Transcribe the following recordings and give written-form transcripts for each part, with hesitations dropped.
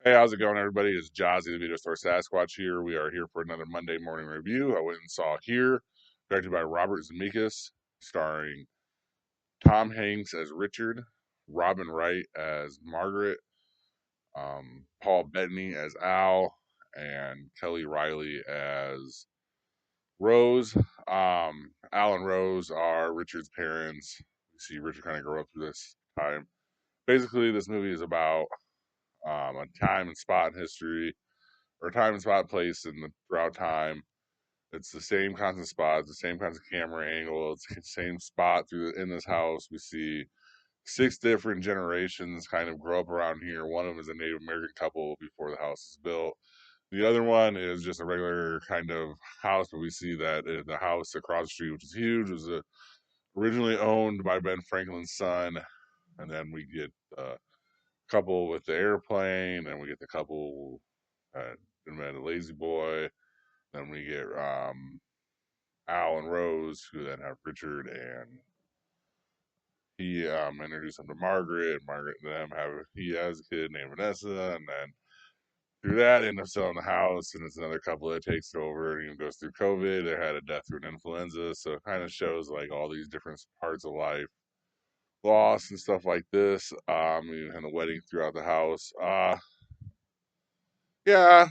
Hey, how's it going, everybody? It's Jazzy, the Video Store Sasquatch here. We are here for another Monday morning review. I went and saw Here, directed by Robert Zemeckis, starring Tom Hanks as Richard, Robin Wright as Margaret, Paul Bettany as Al, and Kelly Riley as Rose. Al and Rose are Richard's parents. You see Richard kind of grow up through this time. Basically, this movie is about a time and spot in history or time and spot place in the throughout time. It's the same kinds of spots, the same kinds of camera angles, it's the same spot in this house. We see six different generations kind of grow up around here. One of them is a Native American couple before the house is built. The other one is just a regular kind of house, but we see that the house across the street, which is huge, was originally owned by Ben Franklin's son. And then we get the couple with the airplane, and we get the couple that invented the lazy boy. Then we get Al and Rose, who then have Richard, and he introduced him to Margaret. And Margaret and them he has a kid named Vanessa, and then through that end up selling the house, and it's another couple that takes it over and even goes through COVID. They had a death through an influenza, so it kind of shows like all these different parts of life, loss and stuff like this. And the wedding throughout the house. Yeah,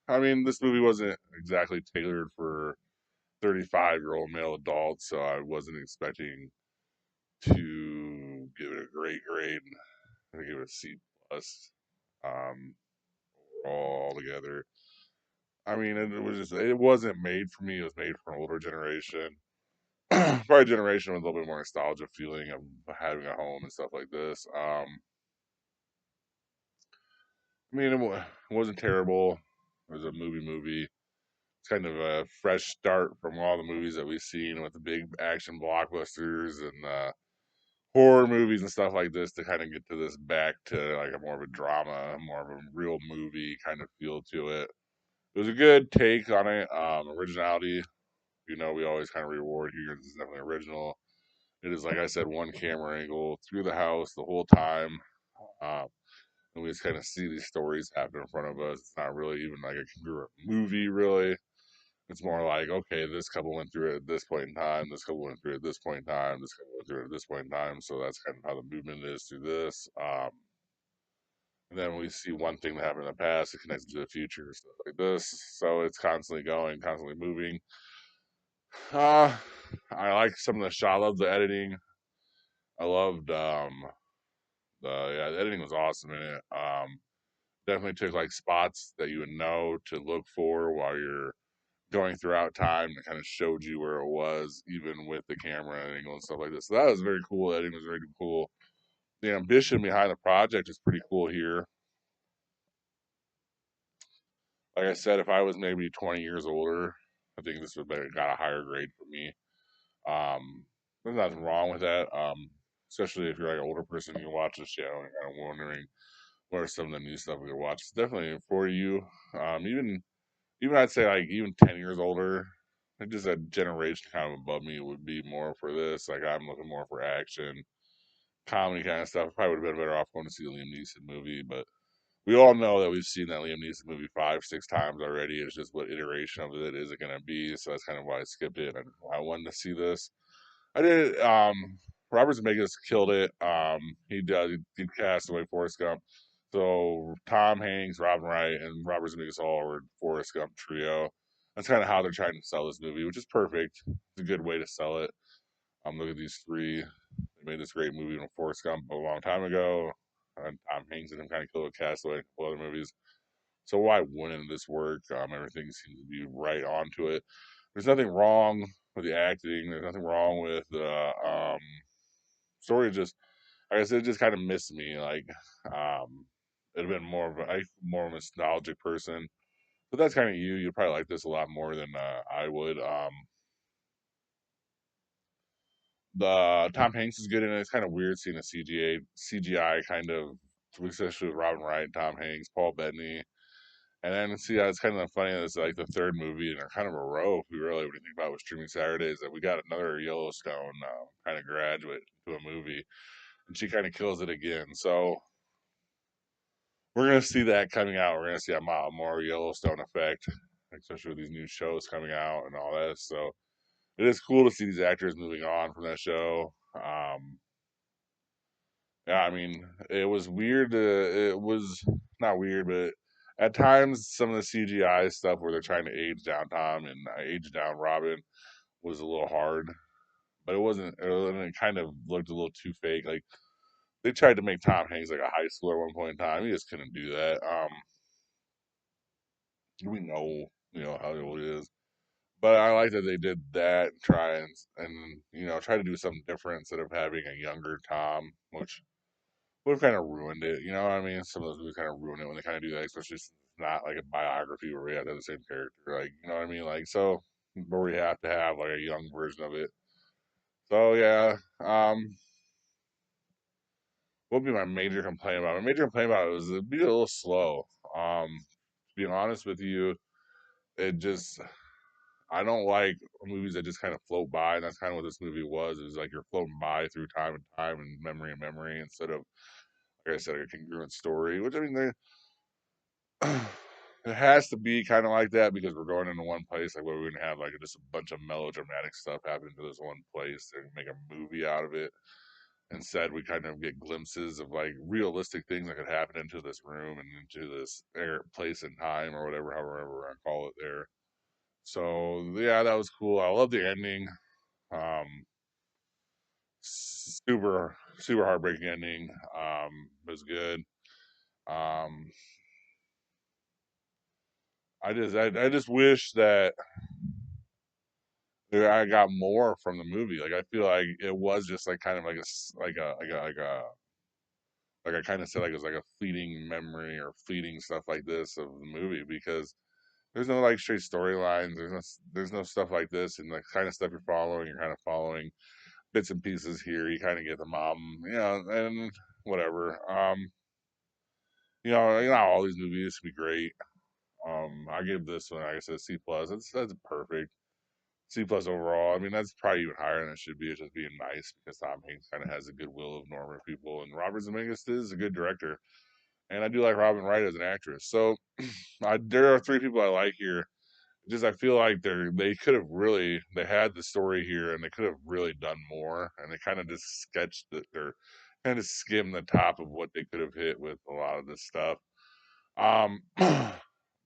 I mean this movie wasn't exactly tailored for 35-year-old male adults, so I wasn't expecting to give it a great grade. I give it a C plus. Um, all together. I mean, it wasn't made for me. It was made for an older generation, probably a generation with a little bit more nostalgia feeling of having a home and stuff like this. I mean, it wasn't terrible. It was a movie. It's kind of a fresh start from all the movies that we've seen with the big action blockbusters and horror movies and stuff like this to kind of get to this back to like a more of a drama, more of a real movie kind of feel to it. It was a good take on it. Originality, we always kind of reward here. This is definitely original. It is, like I said, one camera angle through the house the whole time. Um, and we just kind of see these stories happen in front of us. It's not really even like a congruent movie, really. It's more like, okay, this couple went through it at this point in time, this couple went through it at this point in time, this couple went through it at this point in time. So that's kind of how the movement is through this. And then we see one thing that happened in the past, it connects to the future, stuff like this. So it's constantly going, constantly moving. Uh, I like some of the shot. I love the editing. I loved the editing was awesome in it. Definitely took like spots that you would know to look for while you're going throughout time and kind of showed you where it was, even with the camera angle and stuff like this. So that was very cool. Editing was very cool. The ambition behind the project is pretty cool here. Like I said, if I was maybe 20 years older, I think this would have got a higher grade for me. There's nothing wrong with that. Especially if you're like an older person, you watch this show and kind of wondering what are some of the new stuff we could watch. It's definitely for you. Even I'd say like even 10 years older, like just a generation kind of above me would be more for this. Like I'm looking more for action, comedy kind of stuff. Probably would have been better off going to see a Liam Neeson movie, but we all know that we've seen that Liam Neeson movie 5, 6 times already. It's just what iteration of it is it going to be. So that's kind of why I skipped it. And I wanted to see this. I did. Robert Zemeckis killed it. He cast away Forrest Gump. So Tom Hanks, Robin Wright, and Robert Zemeckis all were Forrest Gump trio. That's kind of how they're trying to sell this movie, which is perfect. It's a good way to sell it. Look at these three. They made this great movie with Forrest Gump a long time ago. And Tom Hanks and him kind of killed a Castaway and a couple other movies. So why wouldn't this work? Everything seems to be right onto it. There's nothing wrong with the acting. There's nothing wrong with the story. Just like I said, it just kind of missed me. Like it'd been more of a nostalgic person. But that's kind of you. You'd probably like this a lot more than I would. The Tom Hanks is good in it. It's kind of weird seeing a CGI kind of, especially with Robin Wright, Tom Hanks, Paul Bettany. And then see, it's kind of funny that it's like the third movie in a kind of a row. If we really, when you think about with streaming Saturdays, that we got another Yellowstone kind of graduate to a movie, and she kind of kills it again. So we're gonna see that coming out. We're gonna see a lot more Yellowstone effect, especially with these new shows coming out and all that. So it is cool to see these actors moving on from that show. Yeah, I mean, it was weird. It was not weird, but at times some of the CGI stuff where they're trying to age down Tom and age down Robin was a little hard. But it wasn't. It kind of looked a little too fake. Like they tried to make Tom Hanks like a high schooler at one point in time. He just couldn't do that. We know, how old he is. But I like that they did that, try and try to do something different instead of having a younger Tom, which would have kind of ruined it. You know what I mean? Some of those movies kind of ruin it when they kind of do that, especially since it's not like a biography where we have to have the same character. Like, you know what I mean? Like, so where we have to have like a young version of it. So yeah, what would be my major complaint about it? My major complaint about it was it'd be a little slow. To be honest with you, it just I don't like movies that just kind of float by, and that's kind of what this movie was. It was like you're floating by through time and time and memory instead of, like I said, a congruent story. Which I mean, it has to be kind of like that because we're going into one place. Like, what we're gonna have like just a bunch of melodramatic stuff happen to this one place and make a movie out of it. Instead, we kind of get glimpses of like realistic things that could happen into this room and into this place and time or whatever, however we're gonna call it there. So yeah, that was cool. I love the ending. Super heartbreaking ending. It was good. Um, I just wish that I got more from the movie. Like I feel like it was just like kind of like like I kind of said like it was like a fleeting memory or fleeting stuff like this of the movie because there's no like straight storylines. There's no stuff like this and the kind of stuff you're following. You're kind of following bits and pieces here. You kind of get the mom, and whatever. Not all these movies be great. I give this one, like I said, C plus. That's perfect. C plus overall. I mean, that's probably even higher than it should be. It's just being nice because Tom Hanks kind of has the goodwill of normal people, and Robert Zemeckis is a good director, and I do like Robin Wright as an actress. So there are three people I like here. Just I feel like they could have really they had the story here and they could have really done more, and they kind of just sketched that they're kind of skimmed the top of what they could have hit with a lot of this stuff. Um,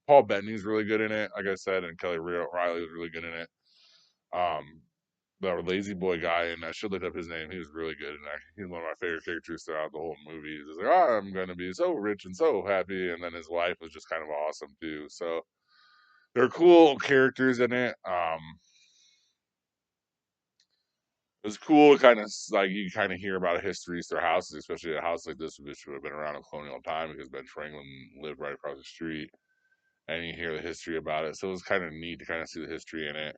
Paul Bettany's really good in it, like I said, and Kelly Riley was really good in it. Um, the lazy boy guy, and I should look up his name. He was really good, and he's one of my favorite characters throughout the whole movie. He's like, oh, I'm gonna be so rich and so happy, and then his wife was just kind of awesome too. So there are cool characters in it. It was cool, kind of like you kind of hear about histories through houses, especially a house like this, which would have been around in colonial time because Ben Franklin lived right across the street, and you hear the history about it. So it was kind of neat to kind of see the history in it.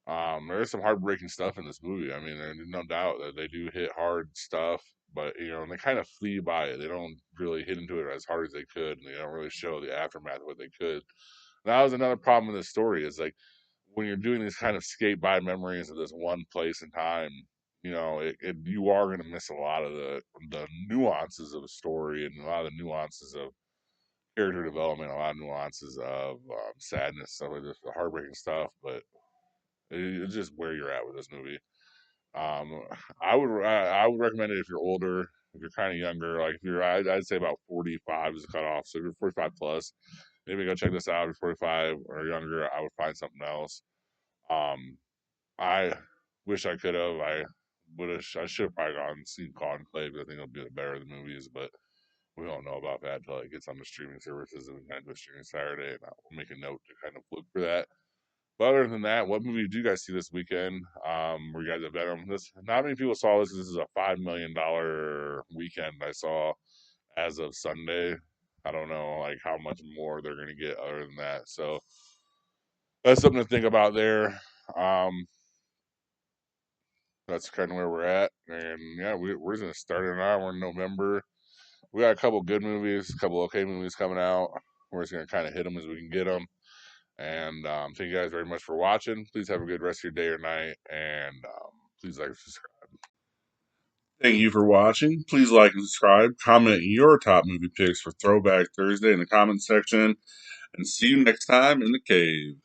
There's some heartbreaking stuff in this movie. I mean, there's no doubt that they do hit hard stuff, but and they kind of flee by it. They don't really hit into it as hard as they could, and they don't really show the aftermath of what they could. And that was another problem with this story is like when you're doing these kind of skate by memories of this one place and time, you are going to miss a lot of the nuances of the story and a lot of the nuances of character development, a lot of nuances of sadness, stuff like this, the heartbreaking stuff. But it's just where you're at with this movie. Um, I would recommend it if you're older, if you're kind of younger, like if you're I'd say about 45 is the cutoff. So if you're 45 plus, maybe go check this out. If you're 45 or younger, I would find something else. Um, I wish I could have. I should have probably gone and seen Conclave. I think it'll be better of the movies, but we don't know about that until it gets on the streaming services and we kind of do streaming Saturday, and I'll make a note to kind of look for that. But other than that, what movie do you guys see this weekend? Were you guys at Venom? Not many people saw this. This is a $5 million weekend. I saw as of Sunday. I don't know like how much more they're gonna get other than that. So that's something to think about there. Um, that's kind of where we're at, and yeah, we're gonna start it now. We're in November. We got a couple good movies, a couple okay movies coming out. We're just gonna kind of hit them as we can get them. And thank you guys very much for watching. Please have a good rest of your day or night. And please like, subscribe. Thank you for watching. Please like and subscribe. Comment your top movie picks for Throwback Thursday in the comments section. And see you next time in the cave.